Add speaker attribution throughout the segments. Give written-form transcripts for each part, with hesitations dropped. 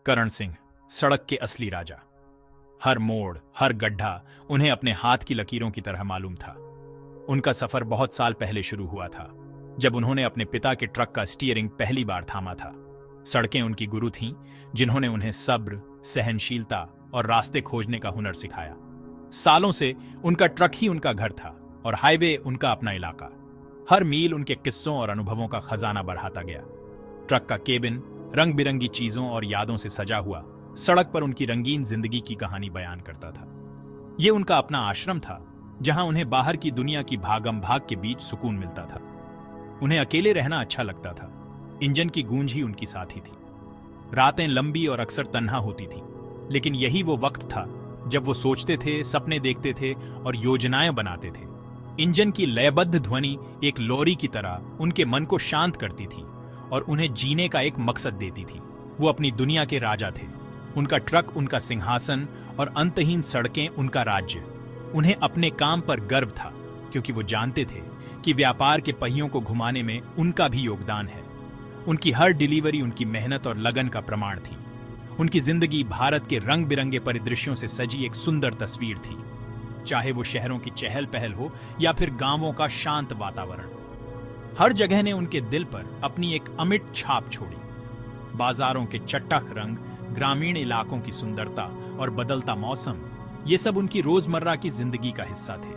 Speaker 1: करण सिंह, सड़क के असली राजा। हर मोड़, हर गड्ढा उन्हें अपने हाथ की लकीरों की तरह मालूम था। उनका सफर बहुत साल पहले शुरू हुआ था, जब उन्होंने अपने पिता के ट्रक का स्टीयरिंग पहली बार थामा था। सड़कें उनकी गुरु थीं, जिन्होंने उन्हें सब्र, सहनशीलता और रास्ते खोजने का हुनर सिखाया। सालों से उनका ट्रक ही उनका घर था और हाईवे उनका अपना इलाका। हर मील उनके किस्सों और अनुभवों का खजाना बढ़ाता गया। ट्रक का केबिन रंग बिरंगी चीजों और यादों से सजा हुआ सड़क पर उनकी रंगीन जिंदगी की कहानी बयान करता था। ये उनका अपना आश्रम था, जहां उन्हें बाहर की दुनिया की भागम भाग के बीच सुकून मिलता था। उन्हें अकेले रहना अच्छा लगता था। इंजन की गूंज ही उनकी साथी थी। रातें लंबी और अक्सर तन्हा होती थीं, लेकिन यही वो वक्त था जब वो सोचते थे, सपने देखते थे और योजनाएं बनाते थे। इंजन की लयबद्ध ध्वनि एक लोरी की तरह उनके मन को शांत करती थी और उन्हें जीने का एक मकसद देती थी। वो अपनी दुनिया के राजा थे। उनका ट्रक उनका सिंहासन और अंतहीन सड़कें उनका राज्य। उन्हें अपने काम पर गर्व था, क्योंकि वो जानते थे कि व्यापार के पहियों को घुमाने में उनका भी योगदान है। उनकी हर डिलीवरी उनकी मेहनत और लगन का प्रमाण थी। उनकी जिंदगी भारत के रंग बिरंगे परिदृश्यों से सजी एक सुंदर तस्वीर थी, चाहे वो शहरों की चहल पहल हो या फिर गांवों का शांत वातावरण। हर जगह ने उनके दिल पर अपनी एक अमिट छाप छोड़ी। बाजारों के चटख रंग, ग्रामीण इलाकों की सुंदरता और बदलता मौसम, ये सब उनकी रोजमर्रा की जिंदगी का हिस्सा थे।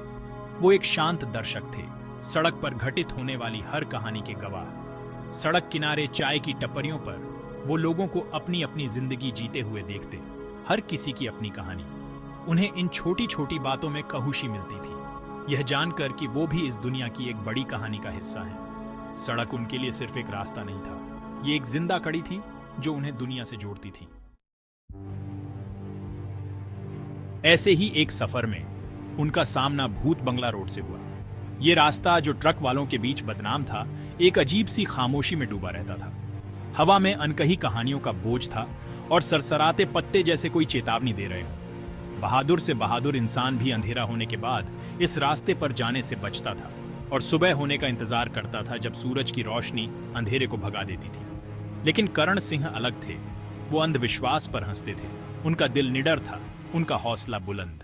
Speaker 1: वो एक शांत दर्शक थे, सड़क पर घटित होने वाली हर कहानी के गवाह। सड़क किनारे चाय की टपरियों पर वो लोगों को अपनी अपनी जिंदगी जीते हुए देखते, हर किसी की अपनी कहानी। उन्हें इन छोटी छोटी बातों में खुशी मिलती थी, यह जानकर कि वो भी इस दुनिया की एक बड़ी कहानी का हिस्सा हैं। सड़क उनके लिए सिर्फ एक रास्ता नहीं था, ये एक जिंदा कड़ी थी जो उन्हें दुनिया से जोड़ती थी। ऐसे ही एक सफर में उनका सामना भूत बंगला रोड से हुआ। ये रास्ता, जो ट्रक वालों के बीच बदनाम था, एक अजीब सी खामोशी में डूबा रहता था। हवा में अनकही कहानियों का बोझ था और सरसराते पत्ते जैसे कोई चेतावनी दे रहे हो। बहादुर से बहादुर इंसान भी अंधेरा होने के बाद इस रास्ते पर जाने से बचता था और सुबह होने का इंतजार करता था, जब सूरज की रोशनी अंधेरे को भगा देती थी। लेकिन करण सिंह अलग थे। वो अंधविश्वास पर हंसते थे। उनका दिल निडर था, उनका हौसला बुलंद।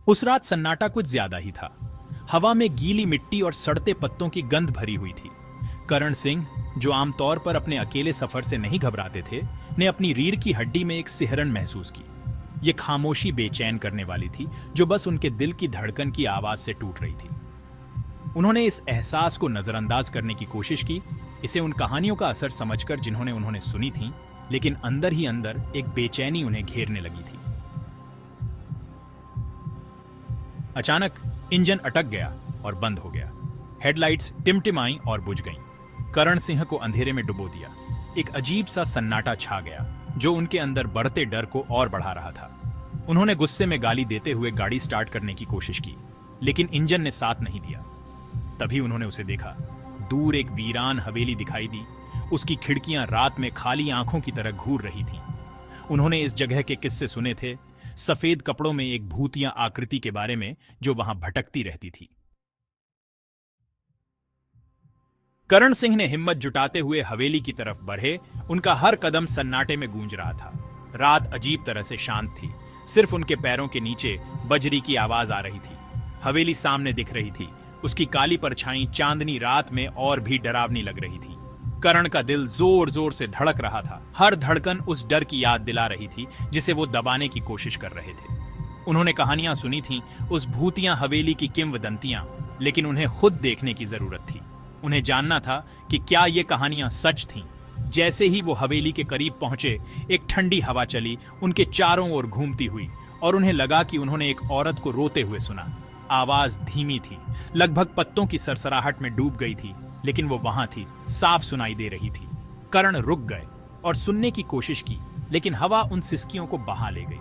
Speaker 1: उस रात सन्नाटा कुछ ज्यादा ही था। हवा में गीली मिट्टी और सड़ते पत्तों की गंध भरी हुई थी। करण सिंह, जो आमतौर पर अपने अकेले सफर से नहीं घबराते थे, ने अपनी रीढ़ की हड्डी में एक सिहरन महसूस की। ये खामोशी बेचैन करने वाली थी, जो बस उनके दिल की धड़कन की आवाज से टूट रही थी। उन्होंने इस एहसास को नजरअंदाज करने की कोशिश की, इसे उन कहानियों का असर समझकर जिन्होंने उन्होंने सुनी थी, लेकिन अंदर ही अंदर एक बेचैनी उन्हें घेरने लगी थी। अचानक इंजन अटक गया और बंद हो गया। हेडलाइट्स टिमटिमाई और बुझ गईं। करण सिंह को अंधेरे में डुबो दिया। एक अजीब सा सन्नाटा छा गया, जो उनके अंदर बढ़ते डर को और बढ़ा रहा था। उन्होंने गुस्से में गाली देते हुए गाड़ी स्टार्ट करने की कोशिश की, लेकिन इंजन ने साथ नहीं दिया। तभी उन्होंने उसे देखा। दूर एक वीरान हवेली दिखाई दी। उसकी खिड़कियां रात में खाली आंखों की तरह घूर रही थीं। उन्होंने इस जगह के किस्से सुने थे, सफेद कपड़ों में एक भूतिया आकृति के बारे में जो वहां भटकती रहती थी। करण सिंह ने हिम्मत जुटाते हुए हवेली की तरफ बढ़े। उनका हर कदम सन्नाटे में गूंज रहा था। रात अजीब तरह से शांत थी। सिर्फ उनके पैरों के नीचे बजरी की आवाज आ रही थी। हवेली सामने दिख रही थी। उसकी काली परछाई चांदनी रात में और भी डरावनी लग रही थी। करण का दिल जोर जोर से धड़क रहा था। हर धड़कन उस डर की याद दिला रही थी, जिसे वो दबाने की कोशिश कर रहे थे। उन्होंने कहानियां सुनी थीं, उस भूतिया हवेली की किंवदंतियां, लेकिन उन्हें खुद देखने की जरूरत थी। उन्हें जानना था कि क्या ये कहानियां सच थीं। जैसे ही वो हवेली के करीब पहुंचे, एक ठंडी हवा चली, उनके चारों ओर घूमती हुई, और उन्हें लगा कि उन्होंने एक औरत को रोते हुए सुना। आवाज धीमी थी, लगभग पत्तों की सरसराहट में डूब गई थी, लेकिन वो वहां थी, साफ सुनाई दे रही थी। करण रुक गए और सुनने की कोशिश की, लेकिन हवा उन सिसकियों को बहा ले गई।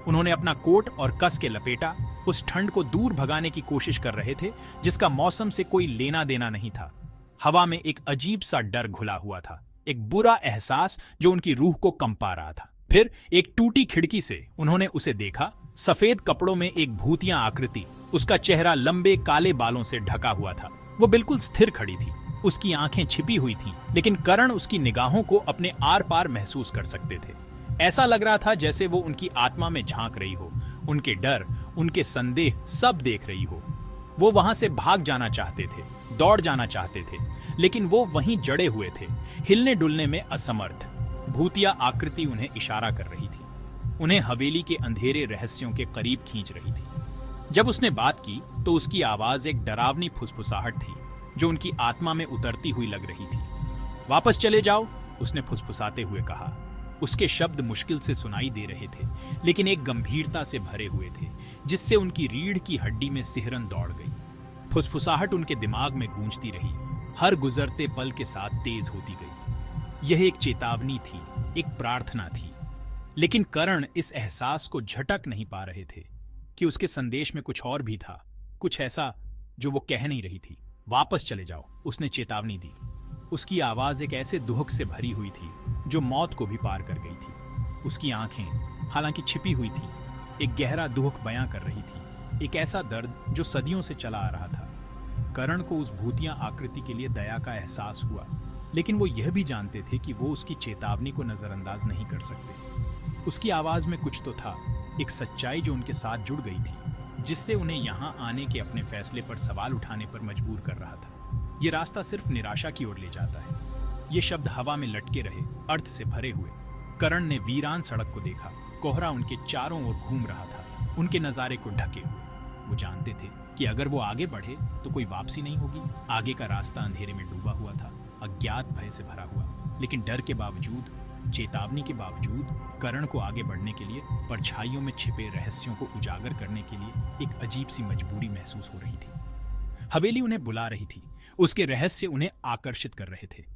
Speaker 1: उन्होंने अपना कोट और कस के लपेटा, उस ठंड को दूर भगाने की कोशिश कर रहे थे, जिसका मौसम से कोई लेना देना नहीं था। हवा में एक अजीब सा डर घुला हुआ था, एक बुरा एहसास जो उनकी रूह को कंपा रहा था। फिर एक टूटी खिड़की से उन्होंने उसे देखा। सफेद कपड़ों में एक भूतिया आकृति, उसका चेहरा लंबे काले बालों से ढका हुआ था। वो बिल्कुल स्थिर खड़ी थी, उसकी आंखें छिपी हुई थीं, लेकिन करण उसकी निगाहों को अपने आर पार महसूस कर सकते थे। ऐसा लग रहा था जैसे वो उनकी आत्मा में झांक रही हो, उनके डर, उनके संदेह सब देख रही हो। वो वहां से भाग जाना चाहते थे, दौड़ जाना चाहते थे, लेकिन वो वहीं जड़े हुए थे, हिलने डुलने में असमर्थ। भूतिया आकृति उन्हें इशारा कर रही थी, उन्हें हवेली के अंधेरे रहस्यों के करीब खींच रही थी। जब उसने बात की तो उसकी आवाज एक डरावनी फुसफुसाहट थी जो उनकी आत्मा में उतरती हुई लग रही थी। वापस चले जाओ, उसने फुसफुसाते हुए कहा। उसके शब्द मुश्किल से सुनाई दे रहे थे, लेकिन एक गंभीरता से भरे हुए थे जिससे उनकी रीढ़ की हड्डी में सिहरन दौड़ गई। फुसफुसाहट उनके दिमाग में गूंजती रही, हर गुजरते पल के साथ तेज होती गई। यह एक चेतावनी थी, एक प्रार्थना थी। लेकिन करण इस एहसास को झटक नहीं पा रहे थे कि उसके संदेश में कुछ और भी था, कुछ ऐसा जो वो कह नहीं रही थी। वापस चले जाओ, उसने चेतावनी दी। उसकी आवाज एक ऐसे दुहक से भरी हुई थी जो मौत को भी पार कर गई थी। उसकी आंखें, हालांकि छिपी हुई थी, एक गहरा दुहक बयां कर रही थी, एक ऐसा दर्द जो सदियों से चला आ रहा था। करण को उस भूतिया आकृति के लिए दया का एहसास हुआ, लेकिन वो यह भी जानते थे कि वो उसकी चेतावनी को नजरअंदाज नहीं कर सकते। उसकी आवाज में कुछ तो था, एक सच्चाई जो उनके साथ जुड़ गई थी, जिससे उन्हें यहाँ आने के अपने फैसले पर सवाल उठाने पर मजबूर कर रहा था। ये रास्ता सिर्फ निराशा की ओर ले जाता है। ये शब्द हवा में लटके रहे, अर्थ से भरे हुए। करण ने वीरान सड़क को देखा, कोहरा उनके चारों ओर घूम रहा था, उनके नजारे को ढके हुए। वो जानते थे कि अगर वो आगे बढ़े तो कोई वापसी नहीं होगी। आगे का रास्ता अंधेरे में डूबा हुआ था, अज्ञात भय से भरा हुआ। लेकिन डर के बावजूद, चेतावनी के बावजूद, करण को आगे बढ़ने के लिए, परछाइयों में छिपे रहस्यों को उजागर करने के लिए एक अजीब सी मजबूरी महसूस हो रही थी। हवेली उन्हें बुला रही थी, उसके रहस्य उन्हें आकर्षित कर रहे थे।